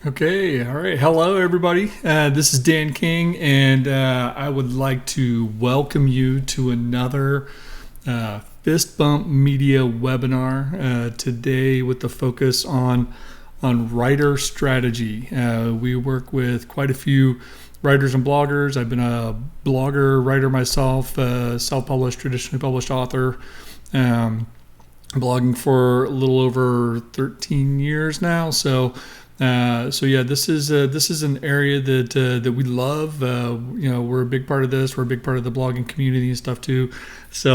Okay, all right. Hello, everybody. This is Dan King, and I would like to welcome you to another Fist Bump Media webinar today with the focus on writer strategy. We work with quite a few writers and bloggers. I've been a blogger, writer myself, self-published, traditionally published author. Blogging for a little over 13 years now. So yeah, this is an area that we love. We're a big part of this. We're a big part of the blogging community and stuff too. This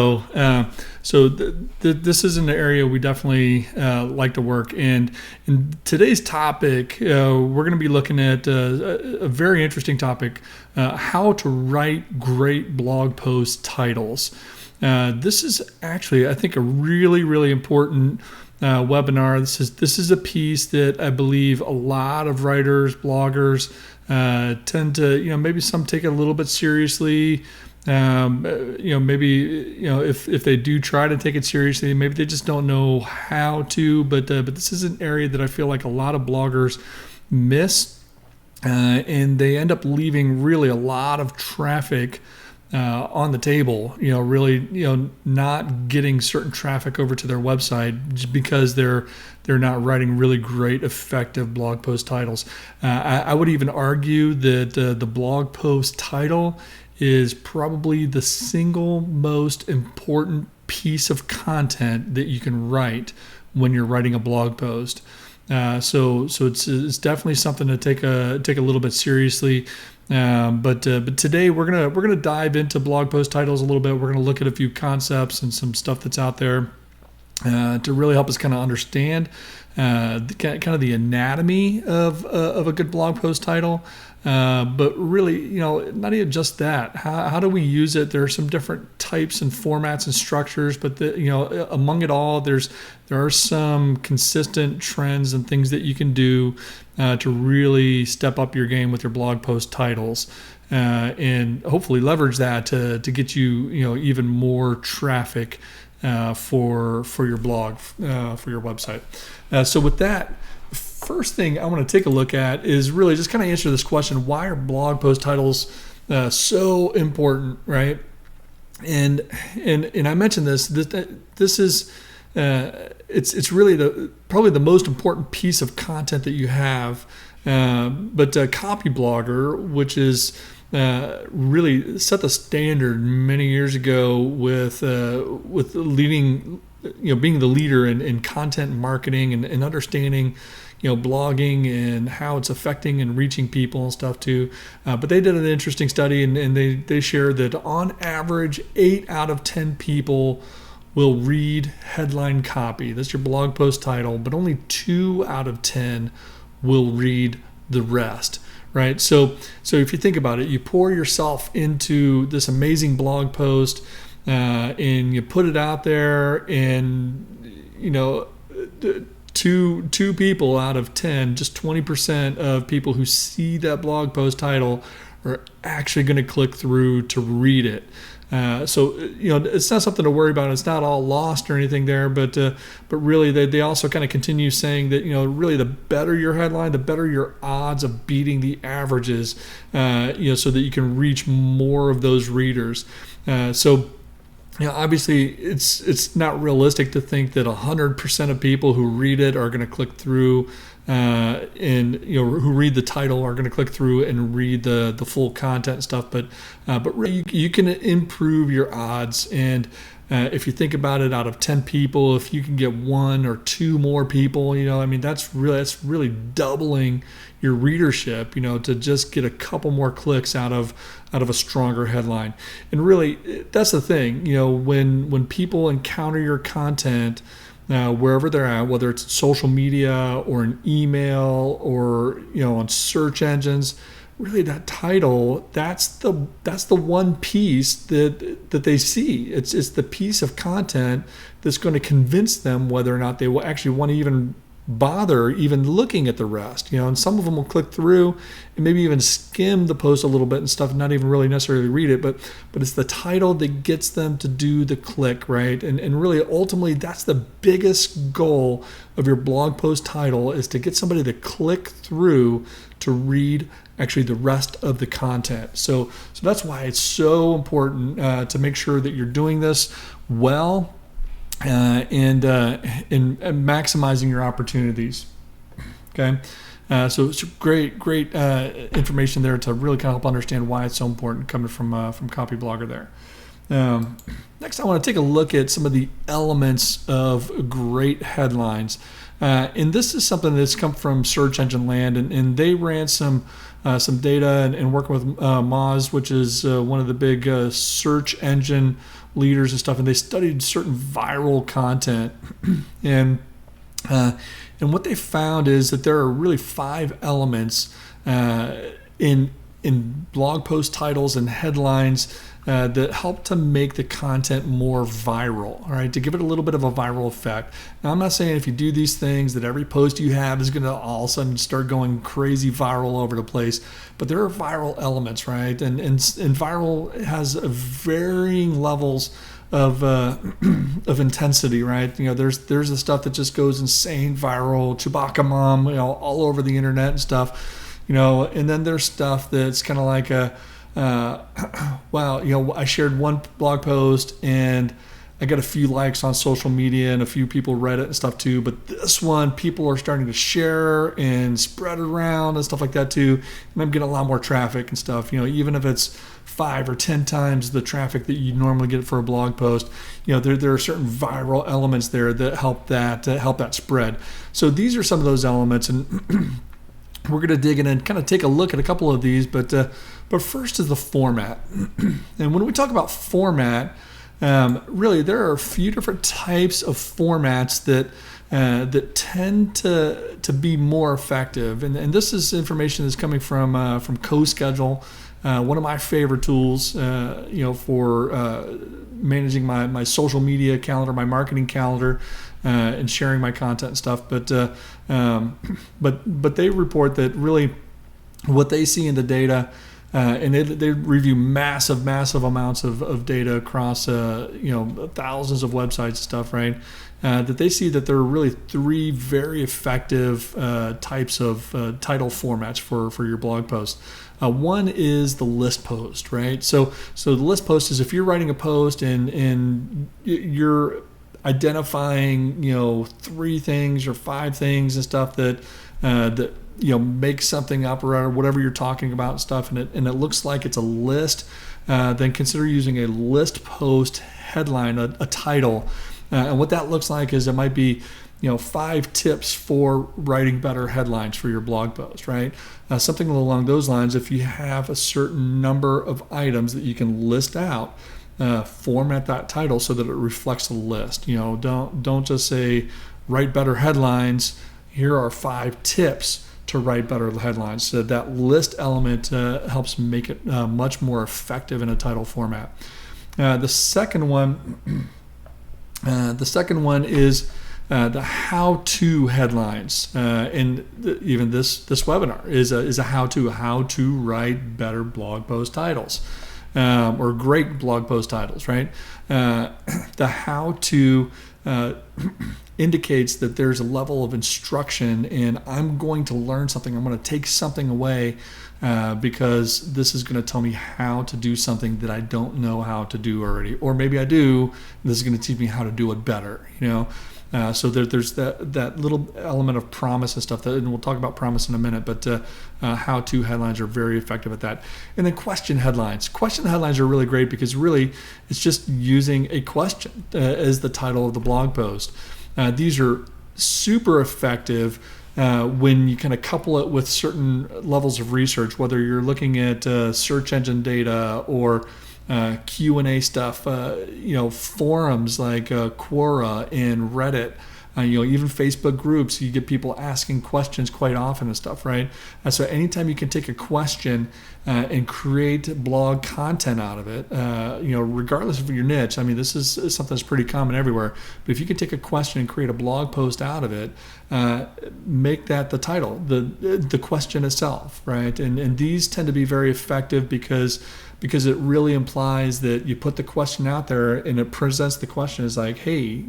is an area we definitely like to work. And in today's topic, we're going to be looking at a very interesting topic: how to write great blog post titles. This is actually, I think, a really, really important webinar. This is a piece that I believe a lot of writers, bloggers tend to, maybe some take it a little bit seriously. If they do try to take it seriously, maybe they just don't know how to. But this is an area that I feel like a lot of bloggers miss, and they end up leaving really a lot of traffic on the table, not getting certain traffic over to their website just because they're not writing really great, effective blog post titles. I would even argue that the blog post title is probably the single most important piece of content that you can write when you're writing a blog post. So it's definitely something to take a little bit seriously. But today we're gonna dive into blog post titles a little bit. We're gonna look at a few concepts and some stuff that's out there to really help us kind of understand kind of the anatomy of a good blog post title. But really, not even just that. How do we use it? There are some different types and formats and structures, but among it all, there are some consistent trends and things that you can do to really step up your game with your blog post titles, and hopefully leverage that to get you even more traffic for your blog, for your website. So with that, first thing I want to take a look at is really just kind of answer this question: why are blog post titles so important, right? And I mentioned this. This is it's really probably the most important piece of content that you have. But Copy Blogger, which is really set the standard many years ago with leading, being the leader in content marketing and understanding blogging and how it's affecting and reaching people and stuff too. But they did an interesting study, and they shared that on average 8 out of 10 people will read headline copy. That's your blog post title, but only 2 out of 10 will read the rest, right? So if you think about it, you pour yourself into this amazing blog post, and you put it out there, and two people out of 10, just 20% of people who see that blog post title are actually going to click through to read it. So it's not something to worry about. It's not all lost or anything there, but really they also kind of continue saying that really the better your headline, the better your odds of beating the averages, so that you can reach more of those readers. Obviously, it's not realistic to think that 100% of people who read it are going to click through, and who read the title are going to click through and read the full content and stuff. But really, you can improve your odds. And if you think about it, out of 10 people, if you can get 1 or 2 more people, that's really doubling your readership, to just get a couple more clicks out of a stronger headline. And really, that's the thing, when people encounter your content, wherever they're at, whether it's social media or an email or on search engines, really that title, that's the one piece that they see. It's the piece of content that's going to convince them whether or not they will actually want to even bother even looking at the rest, and some of them will click through and maybe even skim the post a little bit and stuff, not even really necessarily read it, but it's the title that gets them to do the click, right? And really ultimately that's the biggest goal of your blog post title, is to get somebody to click through to read actually the rest of the content. So that's why it's so important to make sure that you're doing this well, and maximizing your opportunities. Okay, so it's great information there to really kind of help understand why it's so important coming from Copyblogger there. Next, I want to take a look at some of the elements of great headlines, and this is something that's come from Search Engine Land, and they ran some data and working with Moz, which is one of the big search engine leaders and stuff, and they studied certain viral content, and what they found is that there are really 5 elements in blog post titles and headlines that help to make the content more viral, all right, to give it a little bit of a viral effect. Now, I'm not saying if you do these things that every post you have is going to all of a sudden start going crazy viral over the place, but there are viral elements, right? And viral has varying levels of intensity, right? There's the stuff that just goes insane viral, Chewbacca mom, all over the internet and stuff, and then there's stuff that's kind of like wow, I shared one blog post and I got a few likes on social media and a few people read it and stuff too, but this one people are starting to share and spread it around and stuff like that too, and I'm getting a lot more traffic and stuff, even if it's 5 or 10 times the traffic that you normally get for a blog post. There are certain viral elements there that help that spread. So these are some of those elements, and we're going to dig in and kind of take a look at a couple of these, but first is the format. And when we talk about format, really there are a few different types of formats that tend to be more effective, and this is information that's coming from CoSchedule, one of my favorite tools, for managing my social media calendar, my marketing calendar, and sharing my content and stuff. But they report that really what they see in the data, and they review massive amounts of data across thousands of websites and stuff, right? That they see that there are really 3 very effective types of title formats for your blog post. One is the list post, right? So the list post is if you're writing a post and you're identifying 3 things or 5 things and stuff that make something up or whatever you're talking about and stuff, and it looks like it's a list, then consider using a list post headline, a title. And what that looks like is it might be 5 tips for writing better headlines for your blog post, right? Something along those lines. If you have a certain number of items that you can list out, format that title so that it reflects the list. Don't just say write better headlines. Here are 5 tips to write better headlines. So that list element helps make it much more effective in a title format. The second one is the how-to headlines, and even this webinar is a how to write better blog post titles, or great blog post titles, right? The how-to indicates that there's a level of instruction, and I'm going to learn something. I'm going to take something away because this is going to tell me how to do something that I don't know how to do already, or maybe I do. This is going to teach me how to do it better. So there's that little element of promise and stuff, and we'll talk about promise in a minute, but how-to headlines are very effective at that. And then question headlines. Question headlines are really great because really it's just using a question as the title of the blog post. These are super effective when you kind of couple it with certain levels of research, whether you're looking at search engine data or Q&A stuff, forums like Quora and Reddit, even Facebook groups. You get people asking questions quite often and stuff, right? So anytime you can take a question and create blog content out of it, regardless of your niche. I mean, this is something that's pretty common everywhere. But if you can take a question and create a blog post out of it, make that the title, the question itself, right? And these tend to be very effective because it really implies that you put the question out there and it presents the question as like, hey,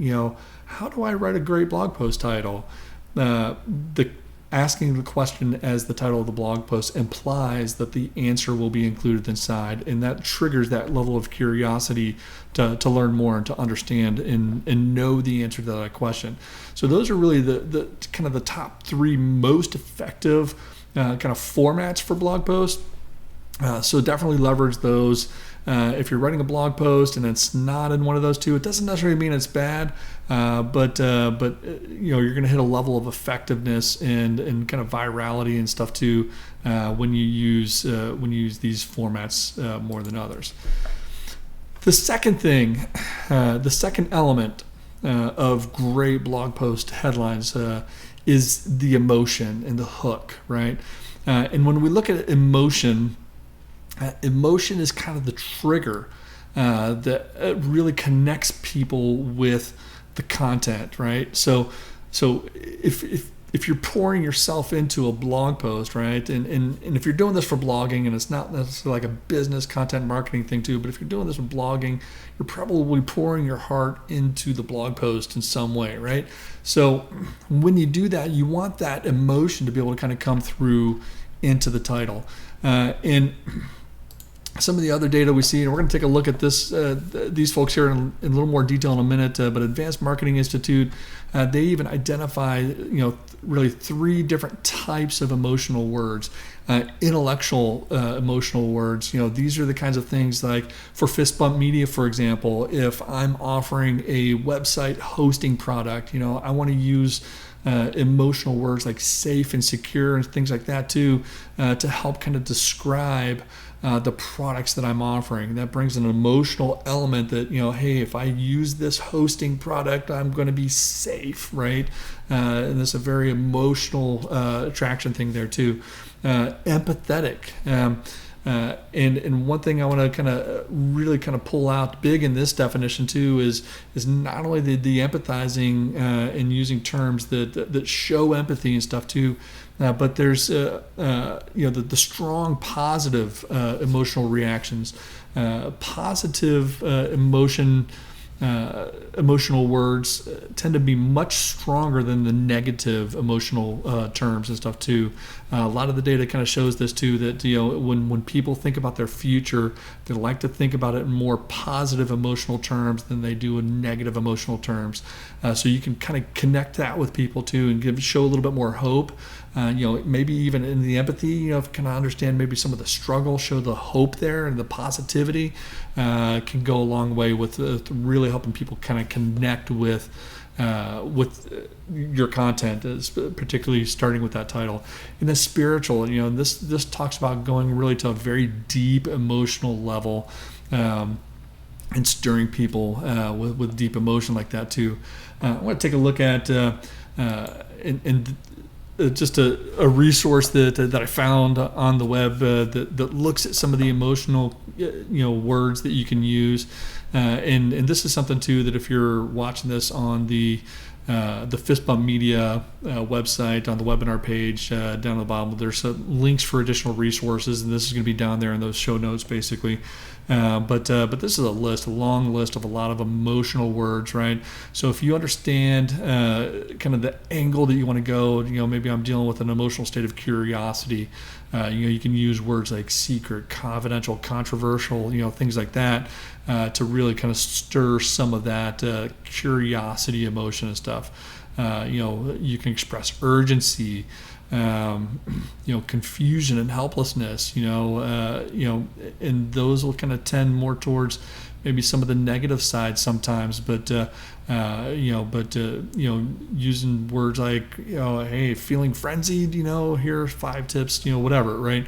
how do I write a great blog post title? The asking the question as the title of the blog post implies that the answer will be included inside, and that triggers that level of curiosity to learn more and to understand and know the answer to that question. So those are really the kind of the top three most effective kind of formats for blog posts. So definitely leverage those. If you're writing a blog post and it's not in one of those two, it doesn't necessarily mean it's bad, but you're going to hit a level of effectiveness and kind of virality and stuff too when you use these formats more than others. The second thing, the second element of great blog post headlines is the emotion and the hook, right? And when we look at emotion is kind of the trigger that really connects people with the content, right? So if you're pouring yourself into a blog post, right, and if you're doing this for blogging, and it's not necessarily like a business content marketing thing too, but if you're doing this for blogging, you're probably pouring your heart into the blog post in some way, right? So when you do that, you want that emotion to be able to kind of come through into the title. And some of the other data we see, and we're going to take a look at this, these folks here in a little more detail in a minute, but Advanced Marketing Institute, they even identify, really three different types of emotional words. Intellectual emotional words, these are the kinds of things like for fist bump media, for example, if I'm offering a website hosting product, I want to use emotional words like safe and secure and things like that too, to help kind of describe the products that I'm offering. That brings an emotional element that, hey, if I use this hosting product, I'm going to be safe, right? And there's a very emotional attraction thing there too. Empathetic. And one thing I want to kind of really kind of pull out big in this definition too is not only the empathizing and using terms that show empathy and stuff too, but there's the strong positive emotional reactions, positive emotional words tend to be much stronger than the negative emotional terms and stuff too. A lot of the data kind of shows this too, that when people think about their future, they like to think about it in more positive emotional terms than they do in negative emotional terms. So you can kind of connect that with people too and show a little bit more hope. Maybe even in the empathy, kind of understand maybe some of the struggle, show the hope there, and the positivity can go a long way with really helping people kind of connect with your content, particularly starting with that title. And then spiritual, this talks about going really to a very deep emotional level and stirring people with deep emotion like that too. I want to take a look at just a resource that I found on the web that looks at some of the emotional words that you can use, and this is something too that if you're watching this on the Fist Bump Media website, on the webinar page down at the bottom, there's some links for additional resources, and this is going to be down there in those show notes basically. But this is a long list of a lot of emotional words, right? So if you understand kind of the angle that you want to go, maybe I'm dealing with an emotional state of curiosity. You can use words like secret, confidential, controversial, things like that to really kind of stir some of that curiosity, emotion, and stuff. You can express urgency. Confusion and helplessness, and those will kind of tend more towards maybe some of the negative side sometimes, but using words like, hey, feeling frenzied, here's 5 tips, whatever, right?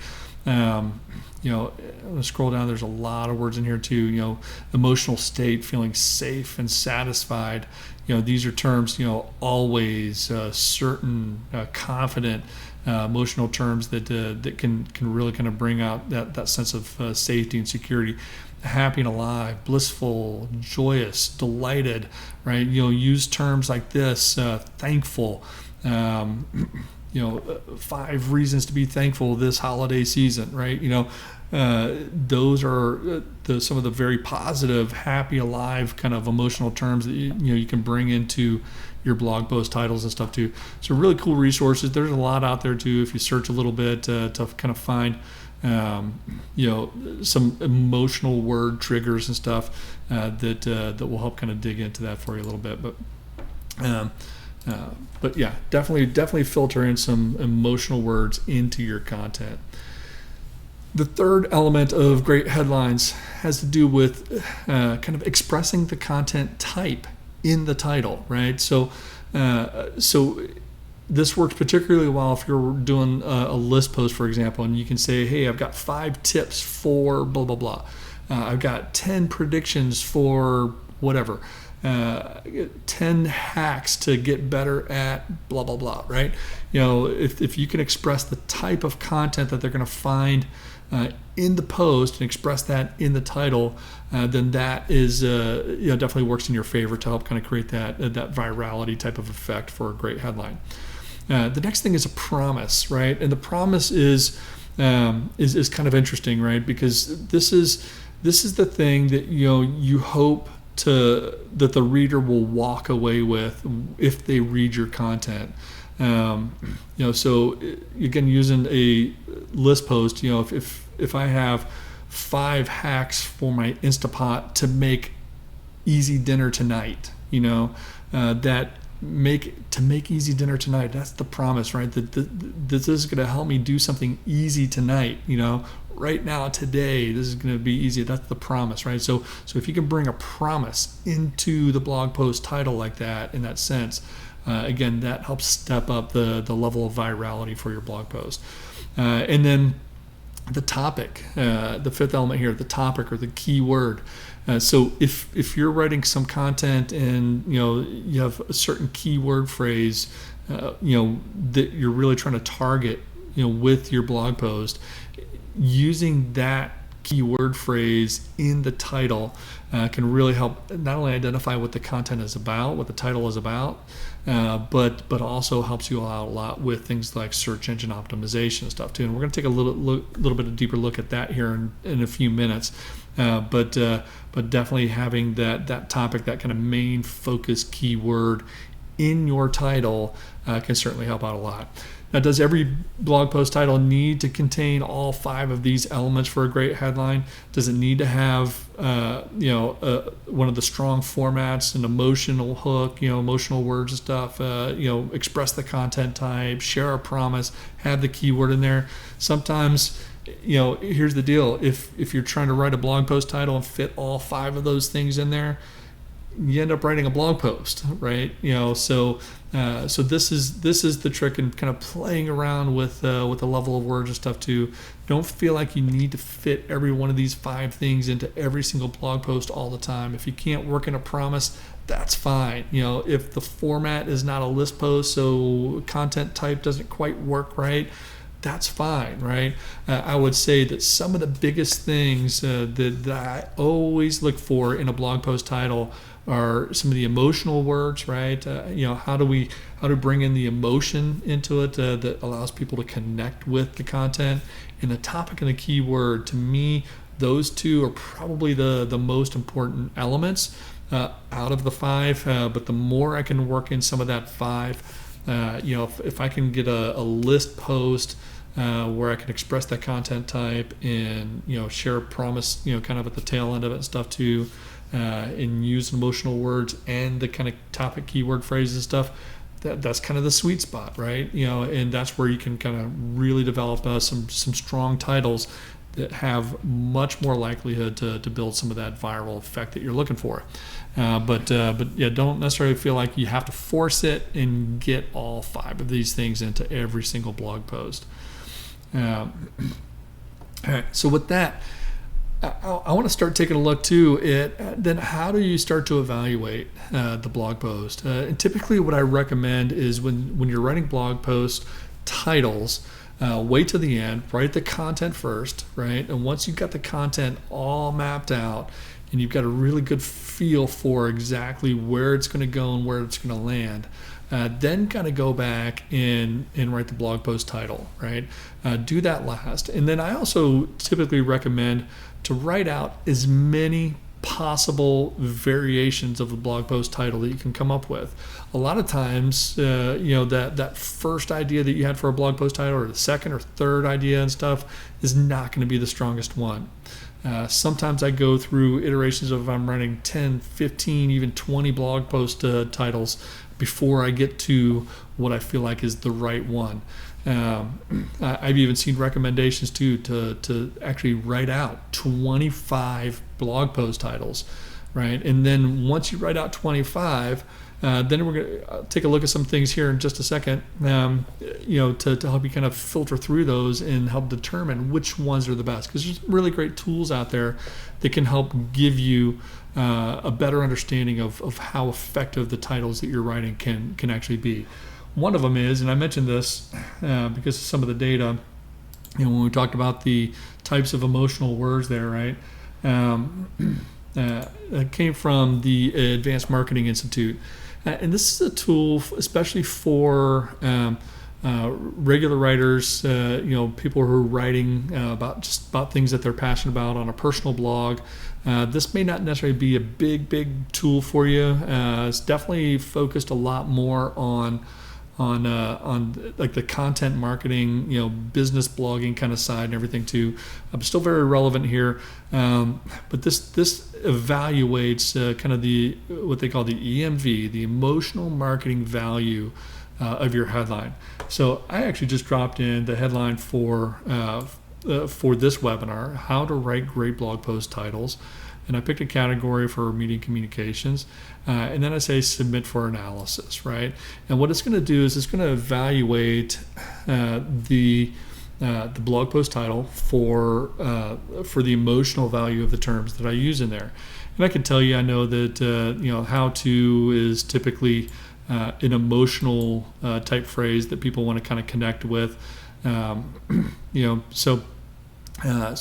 I'm gonna scroll down. There's a lot of words in here too. Emotional state, feeling safe and satisfied. These are terms. Always, certain, confident. Emotional terms that can really kind of bring out that sense of safety and security. Happy and alive, blissful, joyous, delighted, right? Use terms like this, thankful. 5 reasons to be thankful this holiday season, right? Those are some of the very positive, happy, alive kind of emotional terms that you can bring into your blog post titles and stuff too. So really cool resources. There's a lot out there too if you search a little bit to kind of find some emotional word triggers and stuff that will help kind of dig into that for you a little bit. But yeah, definitely filter in some emotional words into your content. The third element of great headlines has to do with kind of expressing the content type in the title, right? So this works particularly well if you're doing a list post, for example, and you can say, hey, I've got 5 tips for blah, blah, blah. I've got 10 predictions for whatever. 10 hacks to get better at blah, blah, blah, right? If you can express the type of content that they're going to find in the post and express that in the title, then that is definitely works in your favor to help kind of create that virality type of effect for a great headline. The next thing is a promise, right? And the promise is kind of interesting, right? Because this is the thing that you hope that the reader will walk away with if they read your content. So again, using a list post, if I have 5 hacks for my Instapot to make easy dinner tonight, that make easy dinner tonight, that's the promise, right? That this is going to help me do something easy tonight, right now, today, this is going to be easy. That's the promise, right? So if you can bring a promise into the blog post title like that, in that sense, again, that helps step up the level of virality for your blog post. And then the topic, the fifth element here, the topic or the keyword. So if you're writing some content and you have a certain keyword phrase, that you're really trying to target, with your blog post, using that keyword phrase in the title can really help not only identify what the content is about, what the title is about, but also helps you out a lot with things like search engine optimization and stuff too. And we're going to take a little bit of deeper look at that here in a few minutes. But definitely having that topic, that kind of main focus keyword in your title can certainly help out a lot. Now, does every blog post title need to contain all 5 of these elements for a great headline? Does it need to have, one of the strong formats, an emotional hook, emotional words and stuff, express the content type, share a promise, have the keyword in there? Sometimes, here's the deal. If you're trying to write a blog post title and fit all 5 of those things in there, you end up writing a blog post, right? So this is the trick in kind of playing around with the level of words and stuff too. Don't feel like you need to fit every one of these 5 things into every single blog post all the time. If you can't work in a promise, that's fine. If the format is not a list post, so content type doesn't quite work right, that's fine, right? I would say that some of the biggest things that I always look for in a blog post title are some of the emotional words, right? How do we bring in the emotion into it that allows people to connect with the content? And the topic and the keyword, to me, those 2 are probably the most important elements out of the 5. But the more I can work in some of that 5, if I can get a list post where I can express that content type and share a promise, kind of at the tail end of it and stuff too, and use emotional words and the kind of topic keyword phrases and stuff, that's kind of the sweet spot, right? And that's where you can kind of really develop some strong titles that have much more likelihood to build some of that viral effect that you're looking for. But yeah, don't necessarily feel like you have to force it and get all 5 of these things into every single blog post. All right. So with that, I want to start taking a look too at then how do you start to evaluate the blog post? And typically, what I recommend is when you're writing blog post titles, wait to the end, write the content first, right? And once you've got the content all mapped out, and you've got a really good feel for exactly where it's going to go and where it's going to land, then kind of go back and write the blog post title, right? Do that last. And then I also typically recommend to write out as many possible variations of the blog post title that you can come up with. A lot of times, that first idea that you had for a blog post title, or the second or third idea and stuff, is not going to be the strongest one. Sometimes I go through iterations of I'm writing 10, 15, even 20 blog post titles before I get to what I feel like is the right one. I've even seen recommendations too to actually write out 25 blog post titles, right? And then once you write out 25, then we're going to take a look at some things here in just a second, to help you kind of filter through those and help determine which ones are the best. Because there's really great tools out there that can help give you a better understanding of how effective the titles that you're writing can actually be. One of them is, and I mentioned this because of some of the data, when we talked about the types of emotional words there, right? It came from the Advanced Marketing Institute. And this is a tool especially for regular writers, people who are writing about things that they're passionate about on a personal blog. This may not necessarily be a big tool for you. It's definitely focused a lot more on like the content marketing, business blogging kind of side and everything too. Still very relevant here, but this evaluates kind of what they call the EMV, the emotional marketing value of your headline. So I actually just dropped in the headline for this webinar, how to write great blog post titles. And I picked a category for media communications, and then I say submit for analysis, right? And what it's going to do is it's going to evaluate the blog post title for the emotional value of the terms that I use in there. And I can tell you, I know that how to is typically an emotional type phrase that people want to kind of connect with, so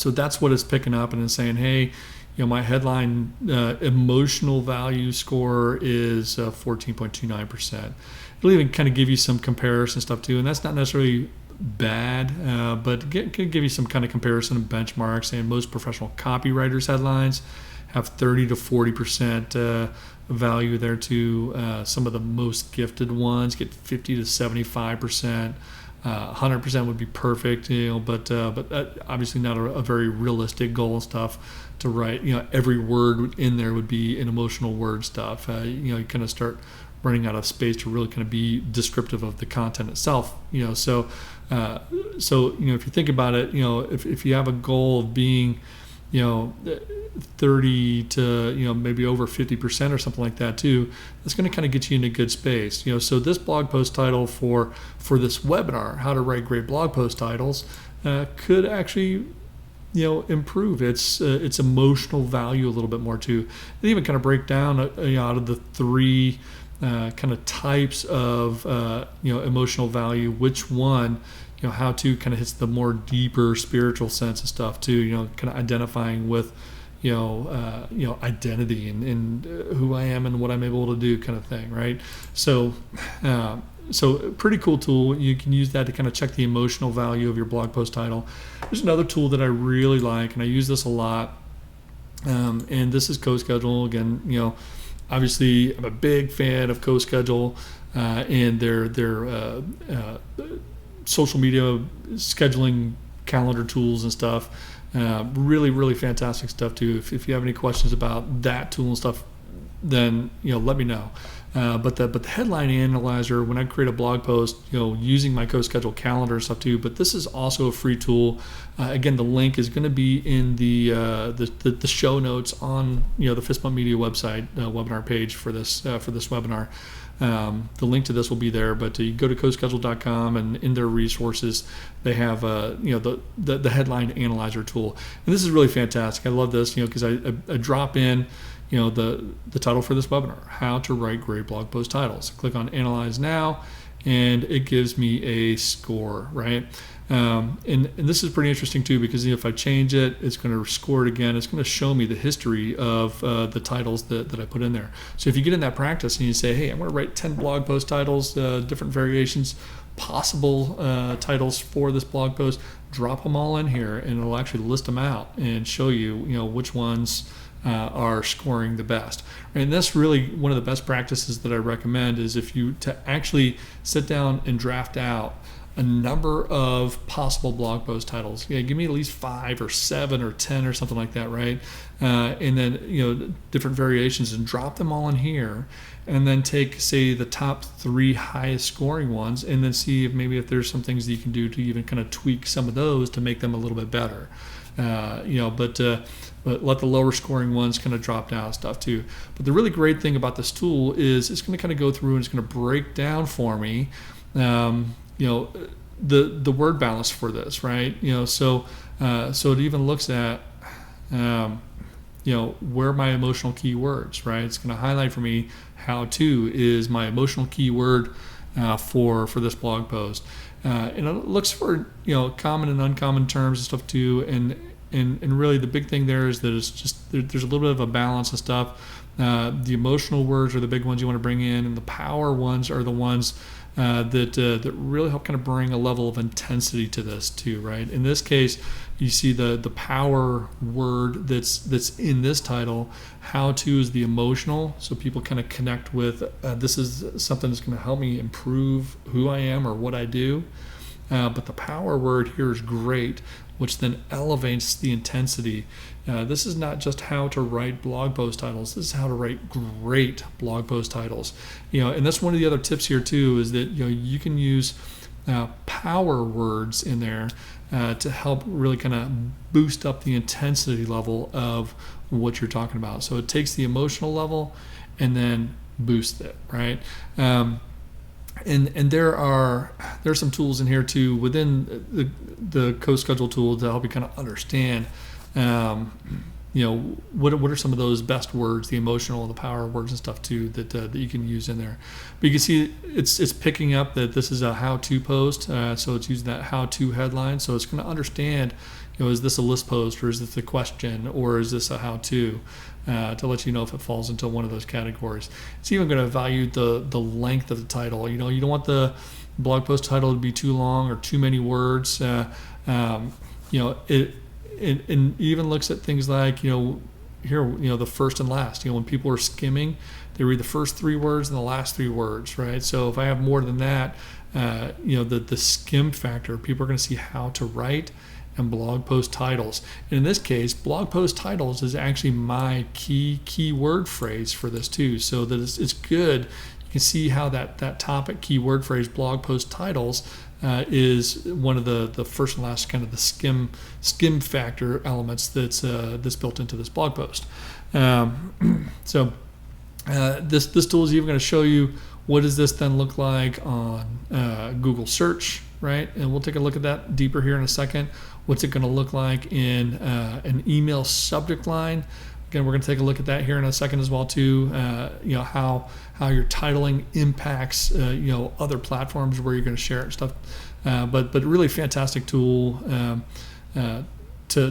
that's what it's picking up and it's saying, hey, my headline emotional value score is 14.29%. It'll even kind of give you some comparison stuff too, and that's not necessarily bad, but could give you some kind of comparison and benchmarks. Saying most professional copywriters' headlines have 30 to 40% value there too. Some of the most gifted ones get 50 to 75%. 100% would be perfect, but obviously not a very realistic goal and stuff to write. Every word in there would be an emotional word stuff. You kind of start running out of space to really kind of be descriptive of the content itself. So if you think about it, if you have a goal of being 30 to maybe over 50% or something like that too, that's going to kind of get you in a good space. So this blog post title for this webinar, how to write great blog post titles, could actually improve its emotional value a little bit more too. And even kind of break down out of the three kind of types of emotional value, which one how to kind of hits the more deeper spiritual sense of stuff too. Kind of identifying with identity and who I am and what I'm able to do, kind of thing, right? So pretty cool tool. You can use that to kind of check the emotional value of your blog post title. There's another tool that I really like, and I use this a lot, and this is CoSchedule. Again, obviously I'm a big fan of CoSchedule and their social media scheduling calendar tools and stuff. Really fantastic stuff too. If you have any questions about that tool and stuff, then let me know. But the headline analyzer, when I create a blog post, using my CoSchedule calendar and stuff too. But this is also a free tool. Again, the link is going to be in the show notes on the Fistbump Media website webinar page for this webinar. The link to this will be there, but you go to coschedule.com, and in their resources they have the headline analyzer tool, and this is really fantastic. I love this because I drop in the title for this webinar, how to write great blog post titles. Click on Analyze Now, and it gives me a score, right? And this is pretty interesting too, because if I change it, it's going to score it again. It's going to show me the history of the titles that I put in there. So if you get in that practice and you say, hey, I'm going to write 10 blog post titles, different variations, possible titles for this blog post, drop them all in here, and it'll actually list them out and show you, which ones are scoring the best. And that's really one of the best practices that I recommend, is if you to actually sit down and draft out a number of possible blog post titles. Give me at least 5 or 7 or 10 or something like that, right? And then different variations, and drop them all in here, and then take, say, the top 3 highest scoring ones, and then see if there's some things that you can do to even kind of tweak some of those to make them a little bit better. But let the lower scoring ones kind of drop down and stuff too. But the really great thing about this tool is it's going to kind of go through and it's going to break down for me the word balance for this, right? So it even looks at where my emotional keywords, right? It's going to highlight for me how to is my emotional keyword for this blog post, and it looks for common and uncommon terms and stuff too, and really the big thing there is that it's just there's a little bit of a balance of stuff. The emotional words are the big ones you want to bring in, and the power ones are the ones that really help kind of bring a level of intensity to this too, right? In this case, you see the power word that's in this title. How to is the emotional, so people kind of connect with this is something that's going to help me improve who I am or what I do. But the power word here is great, which then elevates the intensity. This is not just how to write blog post titles. This is how to write great blog post titles. And that's one of the other tips here too, is that you can use power words in there to help really kind of boost up the intensity level of what you're talking about. So it takes the emotional level and then boosts it, right? And there's some tools in here too within the CoSchedule tool to help you kind of understand what are some of those best words, the emotional, the power words and stuff too that you can use in there. But you can see it's picking up that this is a how-to post, so it's using that how-to headline. So it's going to understand, is this a list post, or is this a question, or is this a how-to? To let you know if it falls into one of those categories. It's even going to evaluate the length of the title. You don't want the blog post title to be too long or too many words. It even looks at things like here the first and last. When people are skimming, they read the first 3 words and the last 3 words, right? So if I have more than that, the skim factor, people are going to see how to write and blog post titles. And in this case, blog post titles is actually my key word phrase for this too. So that it's good. You can see how that topic keyword phrase, blog post titles, is one of the first and last kind of the skim factor elements that's built into this blog post. So this tool is even going to show you what does this then look like on Google search, right? And we'll take a look at that deeper here in a second. What's it going to look like in an email subject line? Again, we're going to take a look at that here in a second as well too. How your titling impacts other platforms where you're going to share it and stuff. But really fantastic tool to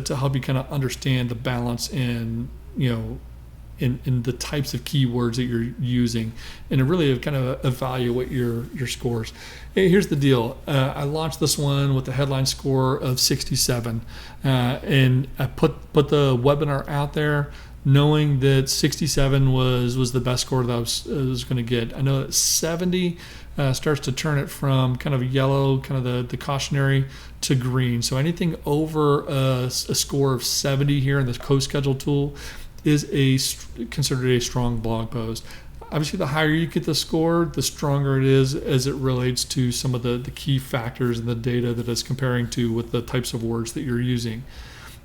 help you kind of understand the balance in the types of keywords that you're using, and to really kind of evaluate your scores. Hey, here's the deal. I launched this one with a headline score of 67, and I put the webinar out there knowing that 67 was the best score that I was going to get. I know that 70 starts to turn it from kind of yellow, kind of the cautionary, to green. So anything over a score of 70 here in this CoSchedule tool is considered a strong blog post. Obviously, the higher you get the score, the stronger it is as it relates to some of the key factors in the data that it's comparing to with the types of words that you're using.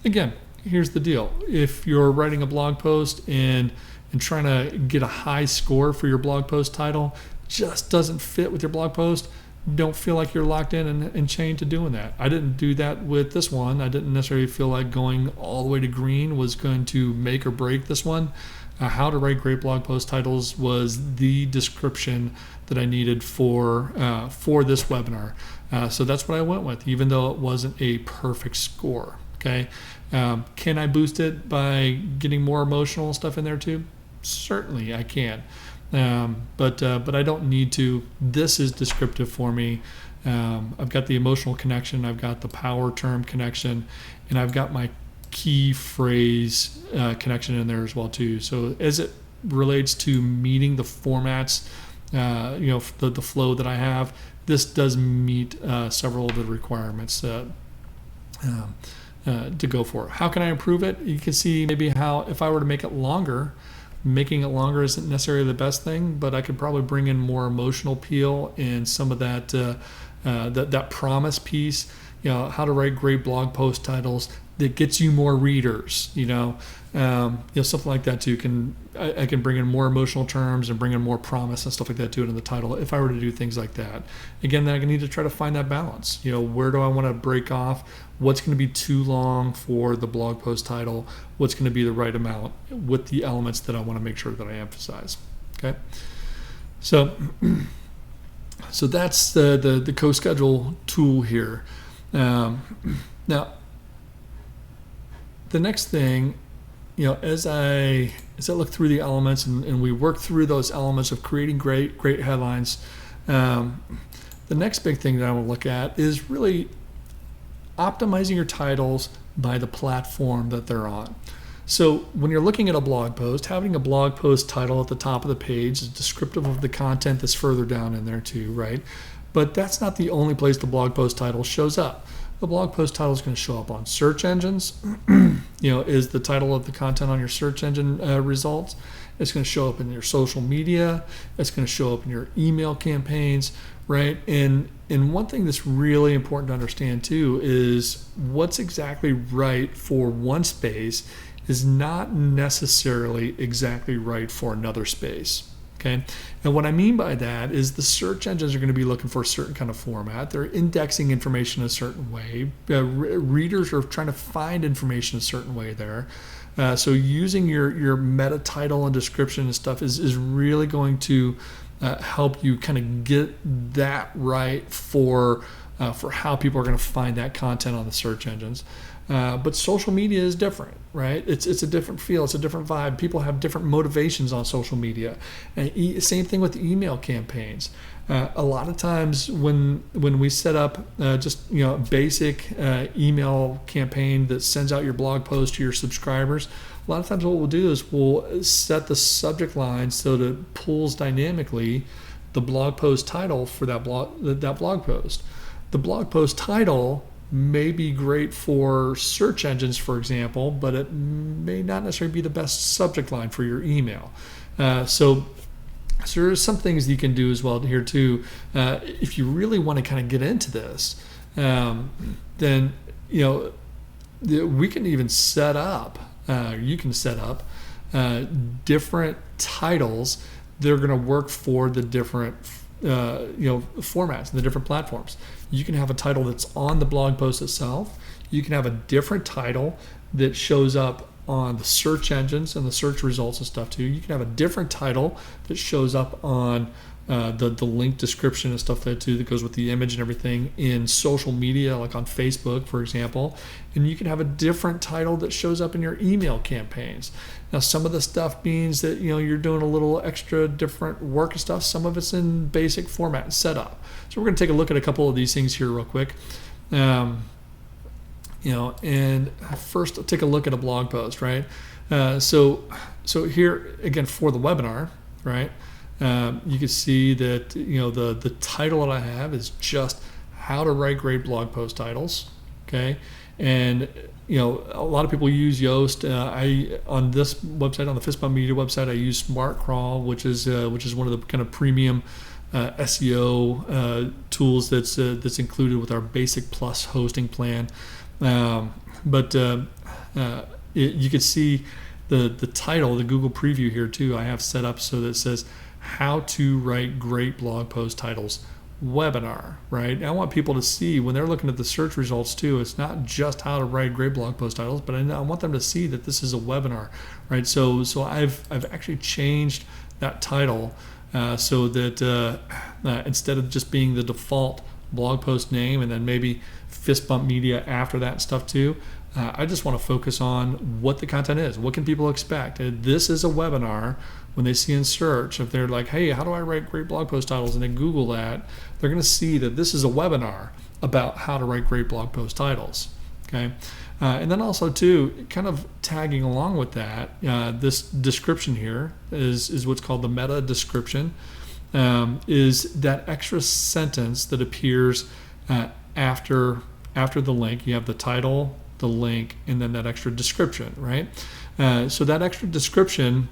Again, here's the deal. If you're writing a blog post and trying to get a high score for your blog post title just doesn't fit with your blog post, don't feel like you're locked in and chained to doing that. I didn't do that with this one. I didn't necessarily feel like going all the way to green was going to make or break this one. How to write great blog post titles was the description that I needed for this webinar. So that's what I went with, even though it wasn't a perfect score. Okay, can I boost it by getting more emotional stuff in there too? Certainly I can, but I don't need to. This is descriptive for me. I've got the emotional connection, I've got the power term connection, and I've got my key phrase connection in there as well too. So as it relates to meeting the formats, the flow that I have, this does meet several of the requirements to go for. How can I improve it? You can see maybe how if I were to make it longer, making it longer isn't necessarily the best thing, but I could probably bring in more emotional appeal and some of that that promise piece. How to write great blog post titles that gets you more readers. Something like that too. I can bring in more emotional terms and bring in more promise and stuff like that too into the title if I were to do things like that. Again, then I need to try to find that balance. Where do I want to break off? What's going to be too long for the blog post title? What's going to be the right amount with the elements that I want to make sure that I emphasize? Okay. So that's the co-schedule tool here. Now, the next thing, as I look through the elements and we work through those elements of creating great headlines, the next big thing that I want to look at is really optimizing your titles by the platform that they're on. So when you're looking at a blog post, having a blog post title at the top of the page is descriptive of the content that's further down in there too, right? But that's not the only place the blog post title shows up. The blog post title is going to show up on search engines, is the title of the content on your search engine results. It's going to show up in your social media. It's going to show up in your email campaigns, right? And one thing that's really important to understand too is what's exactly right for one space is not necessarily exactly right for another space. Okay, and what I mean by that is the search engines are going to be looking for a certain kind of format. They're indexing information a certain way. Readers are trying to find information a certain way there. So using your meta title and description and stuff is really going to help you kind of get that right for how people are going to find that content on the search engines. But social media is different, right? It's a different feel. It's a different vibe. People have different motivations on social media. And same thing with email campaigns. A lot of times when we set up basic email campaign that sends out your blog post to your subscribers, a lot of times what we'll do is we'll set the subject line so that it pulls dynamically the blog post title for that blog post. The blog post title may be great for search engines, for example, but it may not necessarily be the best subject line for your email. So there's some things you can do as well here too. If you really want to kind of get into this, then we can even set up. You can set up different titles that are going to work for the different formats and the different platforms. You can have a title that's on the blog post itself. You can have a different title that shows up on the search engines and the search results and stuff too. You can have a different title that shows up on the link description and stuff like that too, that goes with the image and everything in social media, like on Facebook, for example. And you can have a different title that shows up in your email campaigns. Now, some of the stuff means that you're doing a little extra different work and stuff. Some of it's in basic format and setup. So we're going to take a look at a couple of these things here real quick. And first I'll take a look at a blog post, right? So here again for the webinar, right? You can see that the title that I have is just how to write great blog post titles, okay? And a lot of people use Yoast. I on this website, on the Fist Bump Media website, I use Smart Crawl, which is one of the kind of premium SEO tools that's included with our Basic Plus hosting plan. But you could see the title, the Google preview here too. I have set up so that it says "How to Write Great Blog Post Titles." Webinar, right? And I want people to see when they're looking at the search results too. It's not just how to write great blog post titles, but I want them to see that this is a webinar, right? So I've actually changed that title so that instead of just being the default blog post name and then maybe Fist Bump Media after that stuff too, I just want to focus on what the content is. What can people expect? This is a webinar. When they see in search, if they're like, hey, how do I write great blog post titles, and they Google that, they're going to see that this is a webinar about how to write great blog post titles. Okay, and then also too, kind of tagging along with that, this description here is what's called the meta description. Is that extra sentence that appears after the link. You have the title, the link, and then that extra description, right? So that extra description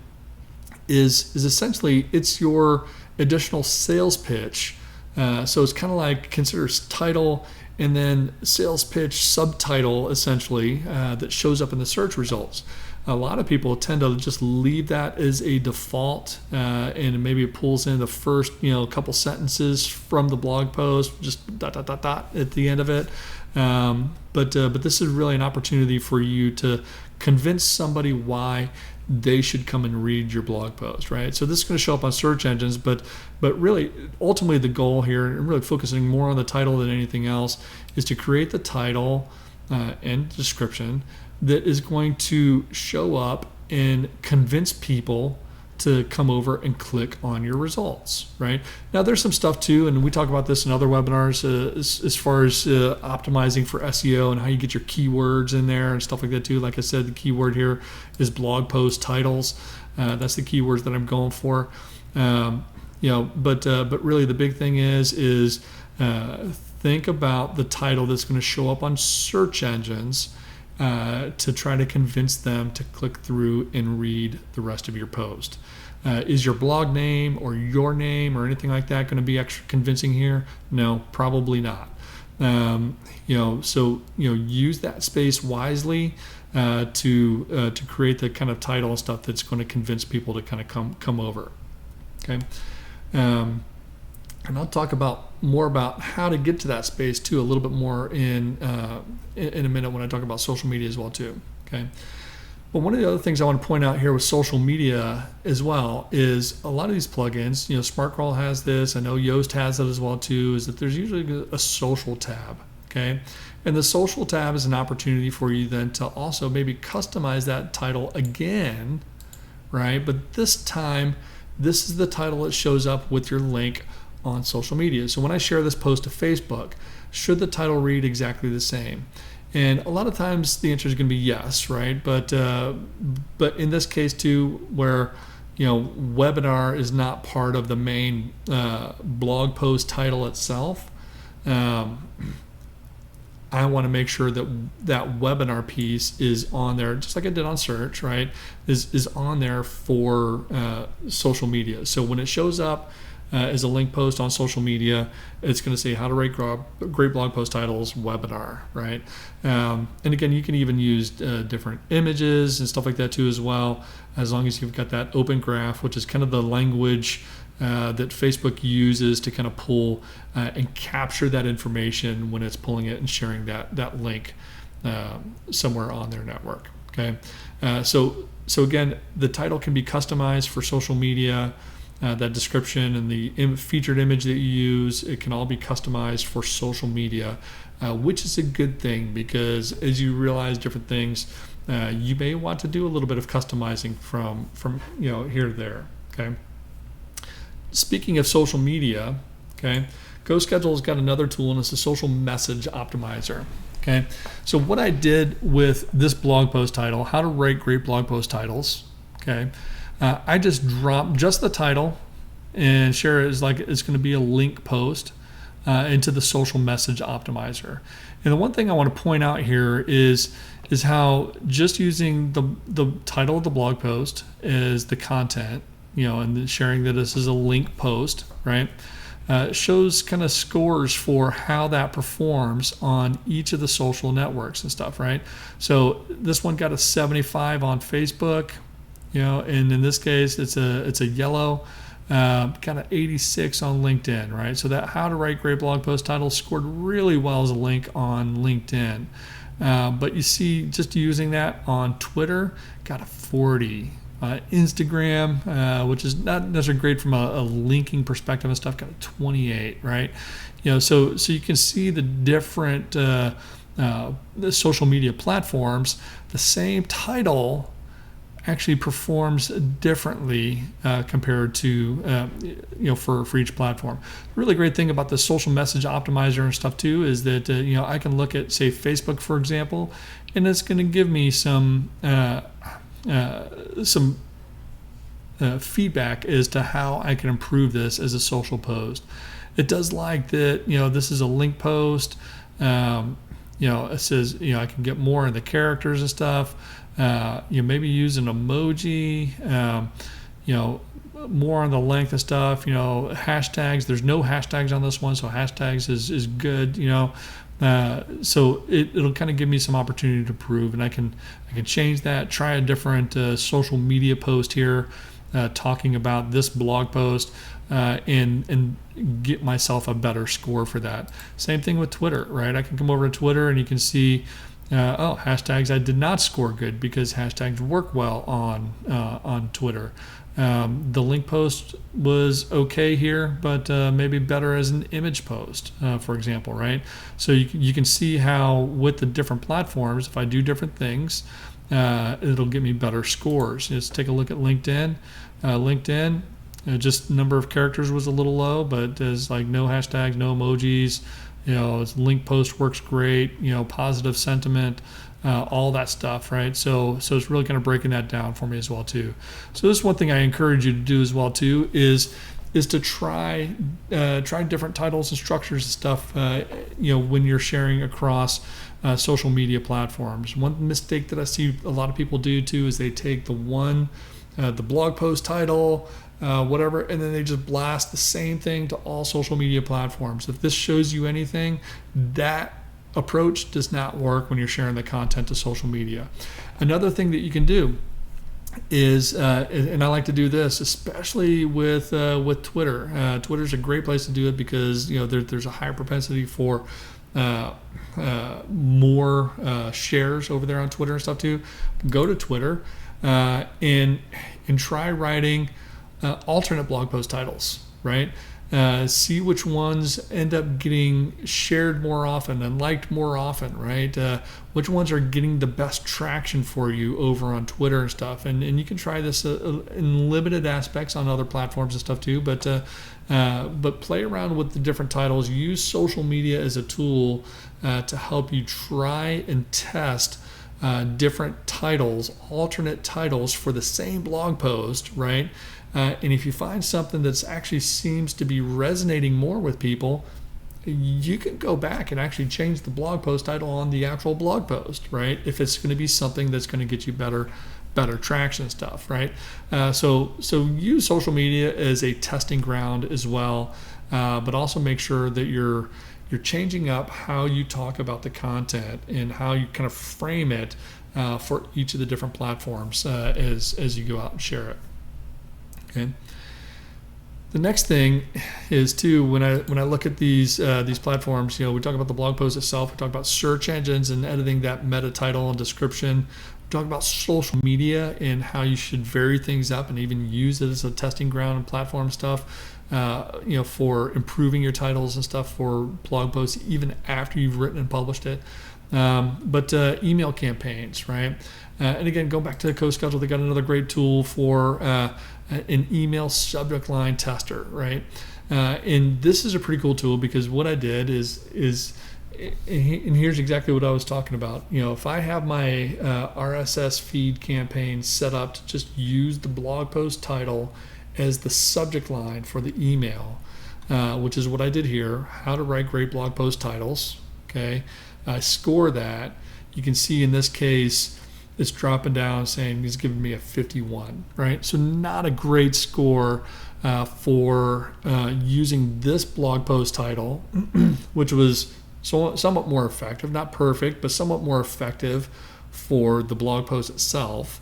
is essentially, it's your additional sales pitch. So it's kind of like, consider title and then sales pitch subtitle essentially that shows up in the search results. A lot of people tend to just leave that as a default, and maybe it pulls in the first couple sentences from the blog post, just ... at the end of it. But this is really an opportunity for you to convince somebody why they should come and read your blog post, right? So this is going to show up on search engines, but really, ultimately, the goal here, and really focusing more on the title than anything else, is to create the title and description that is going to show up and convince people to come over and click on your results, right? Now, there's some stuff too, and we talk about this in other webinars as far as optimizing for SEO and how you get your keywords in there and stuff like that too. Like I said, the keyword here is blog post titles. That's the keywords that I'm going for. But really the big thing is think about the title that's going to show up on search engines to try to convince them to click through and read the rest of your post. Is your blog name or your name or anything like that going to be extra convincing here? No, probably not. So use that space wisely to create the kind of title and stuff that's going to convince people to kind of come over. Okay. And I'll talk more about how to get to that space too, a little bit more in a minute when I talk about social media as well too. Okay. But one of the other things I want to point out here with social media as well is a lot of these plugins, SmartCrawl has this, I know Yoast has it as well too, is that there's usually a social tab. Okay. And the social tab is an opportunity for you then to also maybe customize that title again, right? But this time, this is the title that shows up with your link on social media. So when I share this post to Facebook, should the title read exactly the same? And a lot of times the answer is going to be yes, right? But in this case too, where webinar is not part of the main blog post title itself, I want to make sure that that webinar piece is on there, just like I did on search, right? Is on there for social media. So when it shows up as a link post on social media, it's going to say how to write great blog post titles webinar, right? And again, you can even use different images and stuff like that too as well, as long as you've got that open graph, which is kind of the language that Facebook uses to kind of pull and capture that information when it's pulling it and sharing that link somewhere on their network. Okay, so again, the title can be customized for social media. That description and the featured image that you use, it can all be customized for social media, which is a good thing because as you realize different things, you may want to do a little bit of customizing from here to there. Okay. Speaking of social media, okay, GoSchedule's got another tool, and it's a social message optimizer. Okay, so what I did with this blog post title, how to write great blog post titles, okay, I just dropped just the title and share it as like it's going to be a link post into the social message optimizer. And the one thing I want to point out here is how just using the title of the blog post as the content, and sharing that this is a link post, right? Shows kind of scores for how that performs on each of the social networks and stuff, right? So this one got a 75 on Facebook, and in this case it's a yellow, kind of 86 on LinkedIn, right? So that how to write great blog post title scored really well as a link on LinkedIn. But you see, just using that on Twitter, got a 40. Instagram, which is not necessarily great from a linking perspective and stuff, got a 28, right? So you can see the different the social media platforms. The same title actually performs differently compared to for each platform. The really great thing about the social message optimizer and stuff too is that I can look at, say, Facebook, for example, and it's going to give me some feedback as to how I can improve this as a social post. It does like that, this is a link post. It says, I can get more in the characters and stuff. Maybe use an emoji, more on the length of stuff, hashtags. There's no hashtags on this one, so hashtags is good, so it'll kind of give me some opportunity to improve, and I can change that, try a different social media post here, talking about this blog post, and get myself a better score for that. Same thing with Twitter, right? I can come over to Twitter and you can see, hashtags I did not score good because hashtags work well on Twitter. The link post was okay here, but maybe better as an image post, for example, right? So you can see how with the different platforms, if I do different things, it'll give me better scores. Let's take a look at LinkedIn. LinkedIn, just number of characters was a little low, but there's like no hashtags, no emojis. Its link post works great. Positive sentiment. All that stuff, right? So it's really kind of breaking that down for me as well too. So this is one thing I encourage you to do as well too is to try different titles and structures and stuff. When you're sharing across social media platforms. One mistake that I see a lot of people do too is they take the blog post title, whatever, and then they just blast the same thing to all social media platforms. If this shows you anything, that approach does not work when you're sharing the content to social media. Another thing that you can do is, and I like to do this, especially with Twitter. Twitter's a great place to do it because there's a higher propensity for more shares over there on Twitter and stuff too. Go to Twitter and try writing alternate blog post titles, right? See which ones end up getting shared more often and liked more often, right? Which ones are getting the best traction for you over on Twitter and stuff. And you can try this in limited aspects on other platforms and stuff too, but play around with the different titles. Use social media as a tool to help you try and test different titles, alternate titles for the same blog post, right? And if you find something that's actually seems to be resonating more with people, you can go back and actually change the blog post title on the actual blog post, right? If it's going to be something that's going to get you better traction and stuff, right? So use social media as a testing ground as well, but also make sure that you're changing up how you talk about the content and how you kind of frame it for each of the different platforms as you go out and share it. Okay. The next thing is too, when I look at these platforms, we talk about the blog post itself, we talk about search engines and editing that meta title and description. We talk about social media and how you should vary things up and even use it as a testing ground and platform stuff. For improving your titles and stuff for blog posts even after you've written and published it. But email campaigns, right? And again, go back to the CoSchedule. They got another great tool for an email subject line tester, right? And this is a pretty cool tool because what I did is and here's exactly what I was talking about. If I have my RSS feed campaign set up to just use the blog post title as the subject line for the email, which is what I did here, how to write great blog post titles. Okay, I score that. You can see in this case, it's dropping down saying he's giving me a 51, right? So not a great score for using this blog post title, which was somewhat more effective, not perfect, but somewhat more effective for the blog post itself.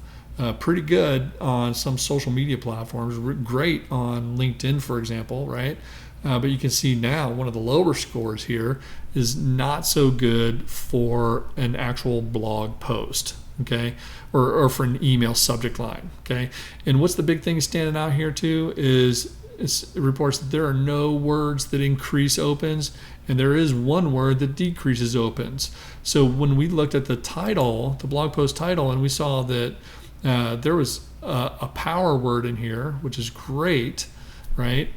Pretty good on some social media platforms, great on LinkedIn, for example, right? But you can see now one of the lower scores here is not so good for an actual blog post, okay, or for an email subject line, okay. And what's the big thing standing out here too is it reports that there are no words that increase opens, and there is one word that decreases opens. So when we looked at the title, the blog post title, and we saw that there was a power word in here, which is great, right?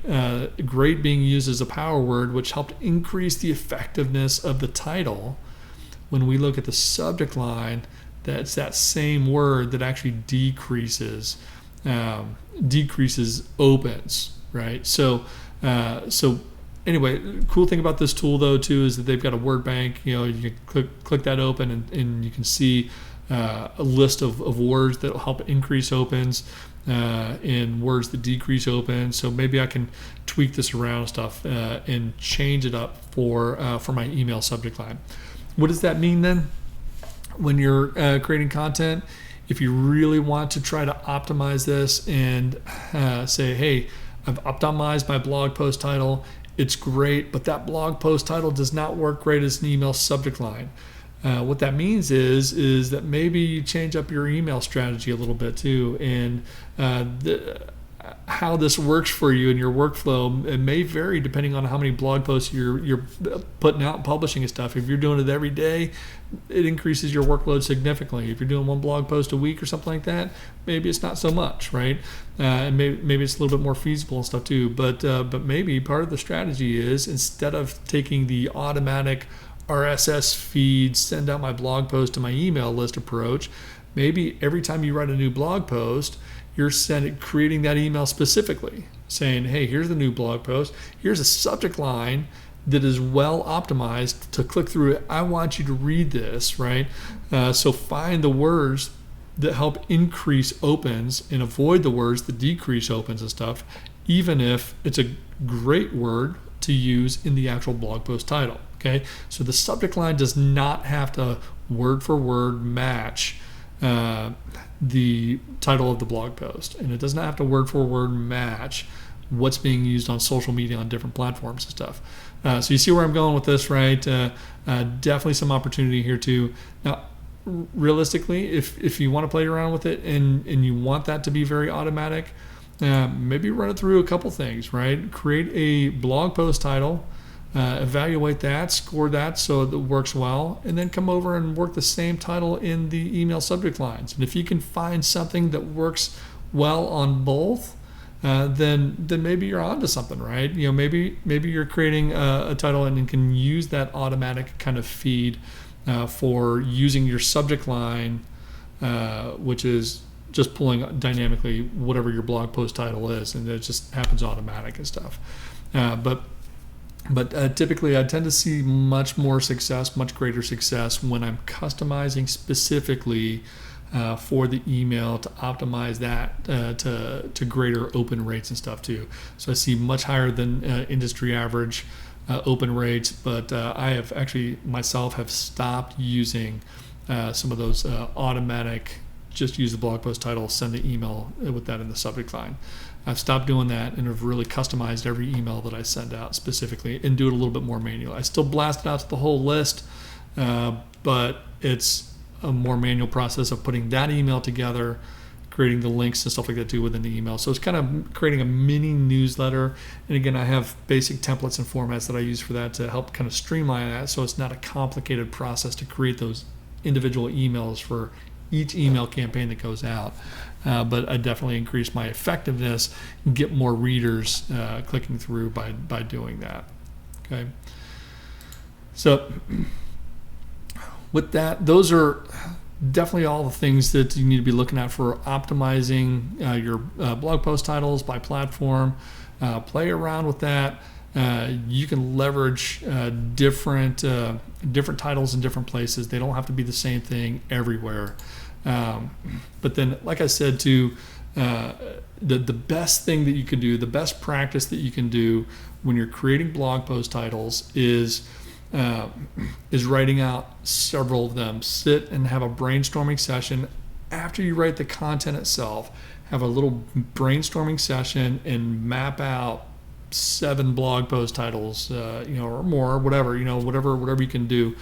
Great being used as a power word, which helped increase the effectiveness of the title. When we look at the subject line, that's that same word that actually decreases opens, right? So anyway, cool thing about this tool though too is that they've got a word bank. You can click that open and you can see a list of words that will help increase opens and words that decrease opens. So maybe I can tweak this around stuff and change it up for my email subject line. What does that mean then? When you're creating content, if you really want to try to optimize this and say, hey, I've optimized my blog post title, it's great, but that blog post title does not work great as an email subject line. What that means is that maybe you change up your email strategy a little bit too, and how this works for you in your workflow, it may vary depending on how many blog posts you're putting out and publishing and stuff. If you're doing it every day, it increases your workload significantly. If you're doing one blog post a week or something like that, maybe it's not so much, right? And maybe it's a little bit more feasible and stuff too. But maybe part of the strategy is, instead of taking the automatic RSS feed, send out my blog post to my email list approach, maybe every time you write a new blog post, you're creating that email specifically, saying, hey, here's the new blog post. Here's a subject line that is well optimized to click through it. I want you to read this, right? So find the words that help increase opens and avoid the words that decrease opens and stuff, even if it's a great word to use in the actual blog post title, okay? So the subject line does not have to word for word match the title of the blog post, and it does not have to word for word match what's being used on social media on different platforms and stuff. So you see where I'm going with this, right? Definitely some opportunity here too. Now, realistically, if you want to play around with it and you want that to be very automatic, maybe run it through a couple things, right? Create a blog post title, evaluate that, score that so it works well, and then come over and work the same title in the email subject lines. And if you can find something that works well on both, then maybe you're onto something, right? Maybe you're creating a title and you can use that automatic kind of feed for using your subject line, which is just pulling dynamically whatever your blog post title is, and it just happens automatic and stuff. But typically I tend to see much greater success when I'm customizing specifically for the email to optimize that to greater open rates and stuff too. So I see much higher than industry average open rates, but I have actually myself have stopped using some of those automatic, just use the blog post title, send the email with that in the subject line. I've stopped doing that and have really customized every email that I send out specifically and do it a little bit more manual. I still blast it out to the whole list, but it's a more manual process of putting that email together, creating the links and stuff like that too within the email. So it's kind of creating a mini newsletter. And again, I have basic templates and formats that I use for that to help kind of streamline that, so it's not a complicated process to create those individual emails for each email campaign that goes out. But I definitely increase my effectiveness and get more readers clicking through by doing that. Okay. So with that, those are definitely all the things that you need to be looking at for optimizing your blog post titles by platform. Play around with that. you can leverage different titles in different places. They don't have to be the same thing everywhere. But then, like I said, the best thing that you can do, the best practice that you can do when you're creating blog post titles is writing out several of them. Sit and have a brainstorming session after you write the content itself. Have a little brainstorming session and map out 7 blog post titles, or more, whatever you can do.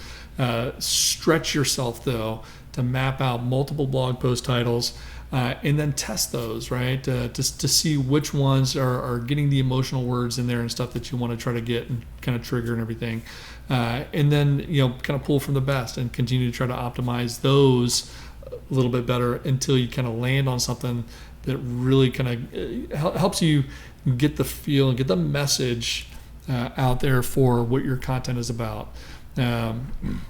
Stretch yourself though to map out multiple blog post titles, and then test those, right? To see which ones are getting the emotional words in there and stuff that you want to try to get and kind of trigger and everything. And then, kind of pull from the best and continue to try to optimize those a little bit better until you kind of land on something that really kind of helps you get the feel and get the message out there for what your content is about.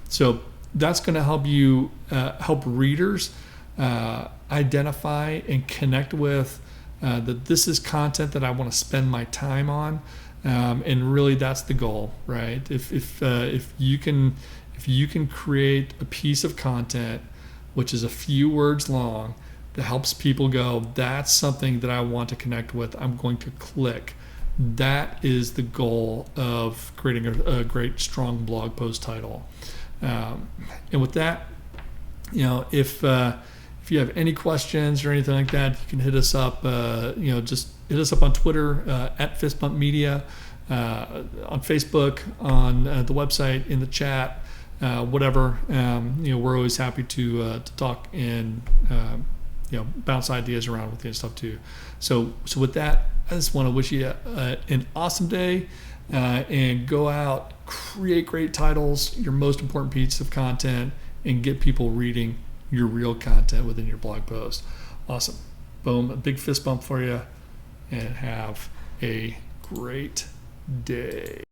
So that's going to help you help readers identify and connect with that this is content that I want to spend my time on, and really that's the goal, right? If you can create a piece of content which is a few words long that helps people go, that's something that I want to connect with, I'm going to click. That is the goal of creating a great, strong blog post title. And with that, if you have any questions or anything like that, you can hit us up. Just hit us up on Twitter at Fistbump Media, on Facebook, on the website, in the chat, whatever. We're always happy to talk and bounce ideas around with you and stuff too. So with that, I just want to wish you an awesome day, and go out, create great titles, your most important piece of content, and get people reading your real content within your blog post. Awesome. Boom. A big fist bump for you, and have a great day.